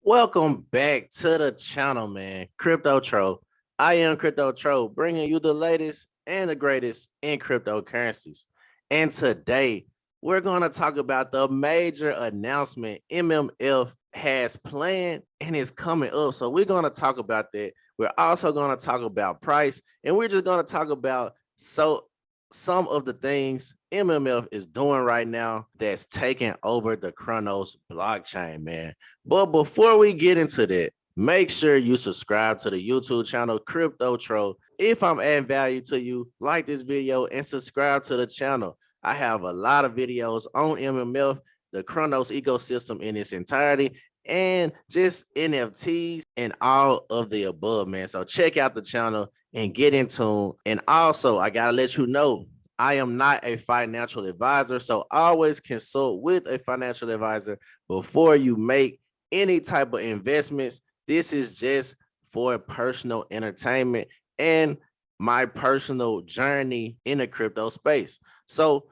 Welcome back to the channel, man. Crypto Troll. I am Crypto Troll, bringing you the latest and the greatest in cryptocurrencies. And today, we're going to talk about the major announcement MMF has planned and is coming up. So we're going to talk about that. We're also going to talk about price, and we're just going to talk about some of the things MMF is doing right now that's taking over the Cronos blockchain, man. But before we get into that, make sure you subscribe to the YouTube channel Crypto Troll. If I'm adding value to you, like this video and subscribe to the channel. I have a lot of videos on MMF, the Cronos ecosystem in its entirety, and just NFTs and all of the above, man. So check out the channel and get in tune. And also, I gotta let you know, I am not a financial advisor, so always consult with a financial advisor before you make any type of investments. This is just for personal entertainment and my personal journey in the crypto space. So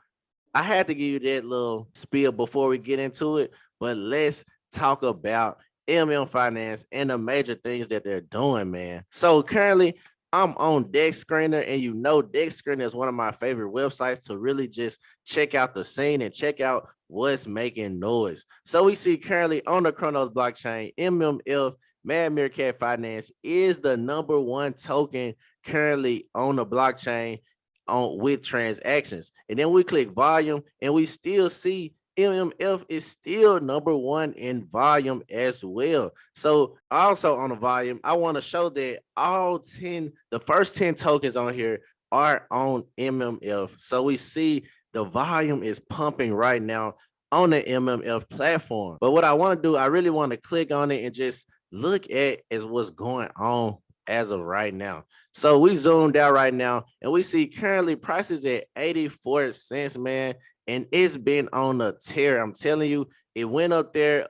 I had to give you that little spiel before we get into it, but let's talk about MM Finance and the major things that they're doing, man. So currently, I'm on Dex Screener, and you know Dex Screener is one of my favorite websites to really just check out the scene and check out what's making noise. So we see currently on the Cronos blockchain, MMF, Meerkat Finance is the #1 token currently on the blockchain with transactions. And then we click volume and we still see MMF is still #1 in volume as well. So also on the volume, I want to show that the first 10 tokens on here are on MMF. So we see the volume is pumping right now on the MMF platform. But what I want to do, I really want to click on it and just look at is what's going on as of right now. So we zoomed out right now and we see currently prices at 84 cents, man. And it's been on a tear. I'm telling you, it went up there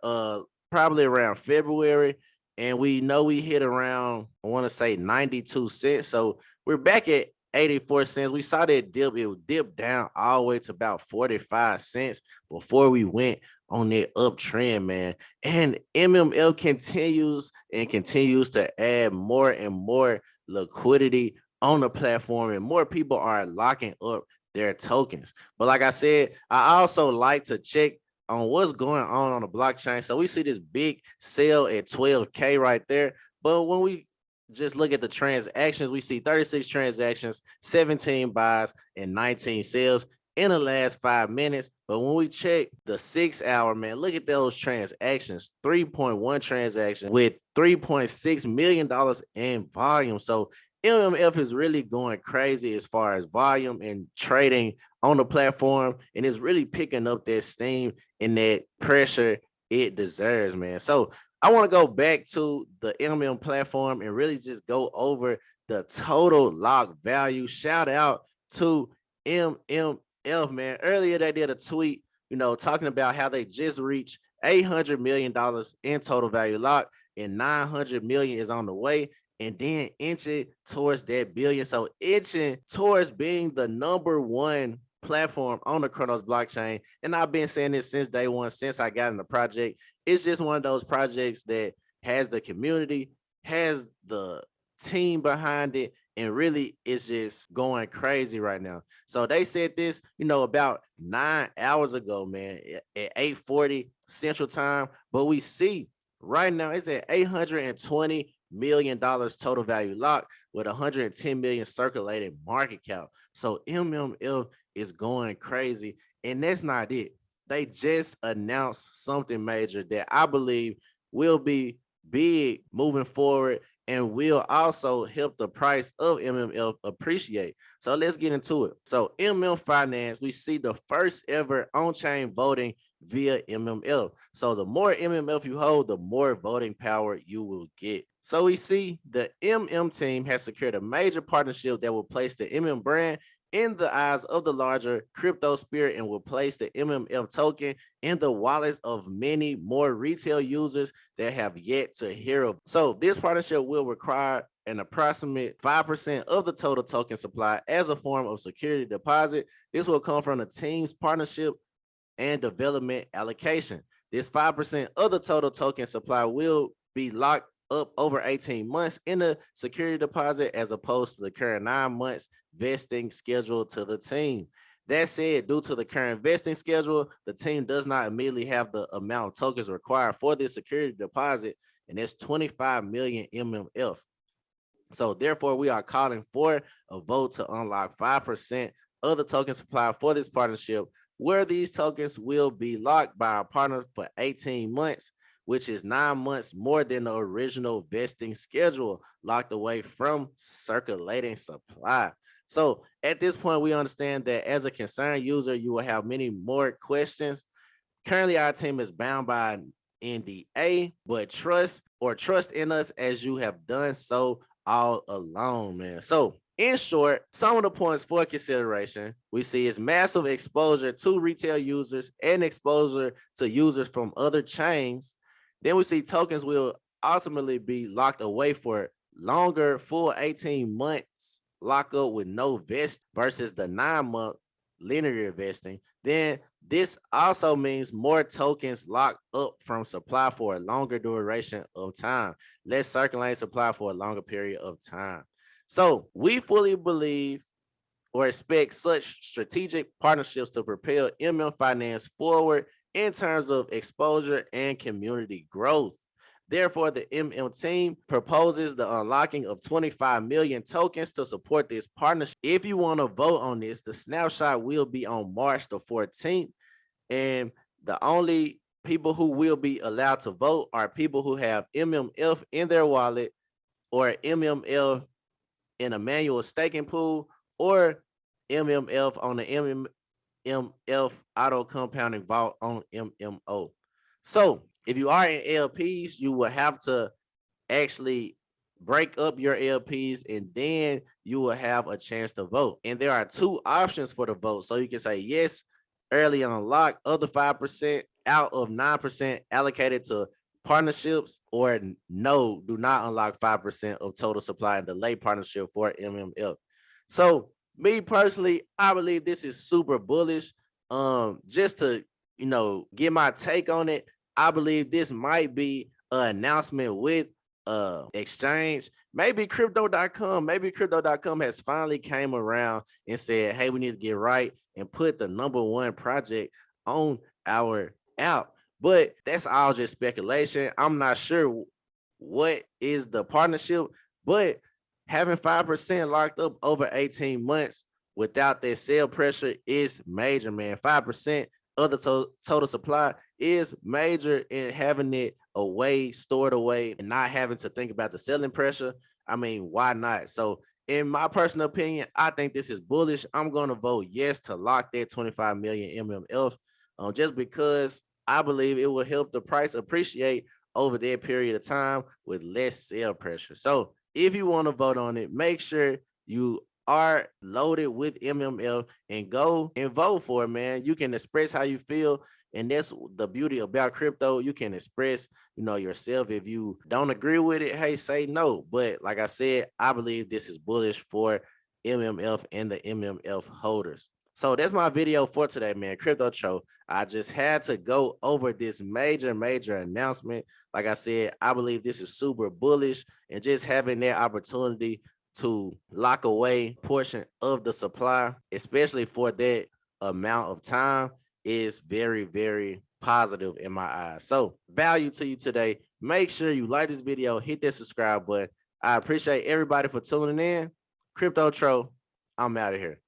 probably around February. And we know we hit around, I want to say 92 cents. So we're back at 84 cents. We saw that dip, it dipped down all the way to about 45 cents before we went on that uptrend, man. And MML continues to add more and more liquidity on the platform, and more people are locking up their tokens. But like I said, I also like to check on what's going on the blockchain. So we see this big sale at 12K right there. But when we just look at the transactions, we see 36 transactions, 17 buys, and 19 sales in the last 5 minutes. But when we check the 6 hour, man, look at those transactions, 3.1 transactions with $3.6 million in volume. So MMF is really going crazy as far as volume and trading on the platform, and it's really picking up that steam and that pressure it deserves, man. So I want to go back to the MMM platform and really just go over the total lock value. Shout out to MMF, man. Earlier they did a tweet, talking about how they just reached $800 million in total value lock, and 900 million is on the way, and then inching towards that billion. So inching towards being the #1 platform on the Cronos blockchain. And I've been saying this since day one, since I got in the project. It's just one of those projects that has the community, has the team behind it, and really is just going crazy right now. So they said this, about 9 hours ago, man, at 8:40 Central Time. But we see right now it's at $820 million total value lock with 110 million circulating market cap. So MML is going crazy, and that's not it. They just announced something major that I believe will be big moving forward and will also help the price of MML appreciate. So let's get into it. So MM Finance, we see the first ever on-chain voting via MML. So the more MMF you hold, the more voting power you will get. So we see the MM team has secured a major partnership that will place the MM brand in the eyes of the larger crypto spirit and will place the MMF token in the wallets of many more retail users that have yet to hear of. So this partnership will require an approximate 5% of the total token supply as a form of security deposit. This will come from the team's partnership and development allocation. This 5% of the total token supply will be locked up over 18 months in a security deposit as opposed to the current 9 months vesting schedule to the team. That said, due to the current vesting schedule, the team does not immediately have the amount of tokens required for this security deposit, and it's 25 million MMF. So therefore, we are calling for a vote to unlock 5% of the token supply for this partnership, where these tokens will be locked by our partner for 18 months, which is 9 months more than the original vesting schedule, locked away from circulating supply. So at this point, we understand that as a concerned user, you will have many more questions. Currently, our team is bound by NDA, but trust in us as you have done so all along, man. So in short, some of the points for consideration we see is massive exposure to retail users and exposure to users from other chains. Then we see tokens will ultimately be locked away for longer, full 18 months lockup with no vest versus the 9-month linear vesting. Then this also means more tokens locked up from supply for a longer duration of time, less circulating supply for a longer period of time. So we fully believe or expect such strategic partnerships to propel MMF Finance forward in terms of exposure and community growth. Therefore, the MM team proposes the unlocking of 25 million tokens to support this partnership. If you want to vote on this, the snapshot will be on March the 14th. And the only people who will be allowed to vote are people who have MMF in their wallet or MMF in a manual staking pool or MMF on the MMF auto compounding vault on MMO. So if you are in LPs, you will have to actually break up your LPs and then you will have a chance to vote. And there are 2 options for the vote. So you can say yes, early unlock, other 5% out of 9% allocated to partnerships, or no, do not unlock 5% of total supply and delay partnership for MMF. So me personally, I believe this is super bullish. Just to, get my take on it, I believe this might be an announcement with exchange. Maybe crypto.com has finally came around and said, hey, we need to get right and put the #1 project on our app. But that's all just speculation. I'm not sure what is the partnership, but having 5% locked up over 18 months without that sale pressure is major, man. 5% of the total supply is major, in having it away, stored away, and not having to think about the selling pressure. I mean, why not? So in my personal opinion, I think this is bullish. I'm going to vote yes to lock that 25 million MMF, just because I believe it will help the price appreciate over that period of time with less sale pressure. So if you want to vote on it, make sure you are loaded with MMF and go and vote for it, man. You can express how you feel, and that's the beauty about crypto. You can express, yourself. If you don't agree with it, hey, say no. But like I said, I believe this is bullish for MMF and the MMF holders. So that's my video for today, man. Crypto Cho. I just had to go over this major announcement. Like I said, I believe this is super bullish, and just having that opportunity to lock away portion of the supply, especially for that amount of time, is very, very positive in my eyes. So value to you today. Make sure you like this video, hit that subscribe button. I appreciate everybody for tuning in. Crypto Tro, I'm out of here.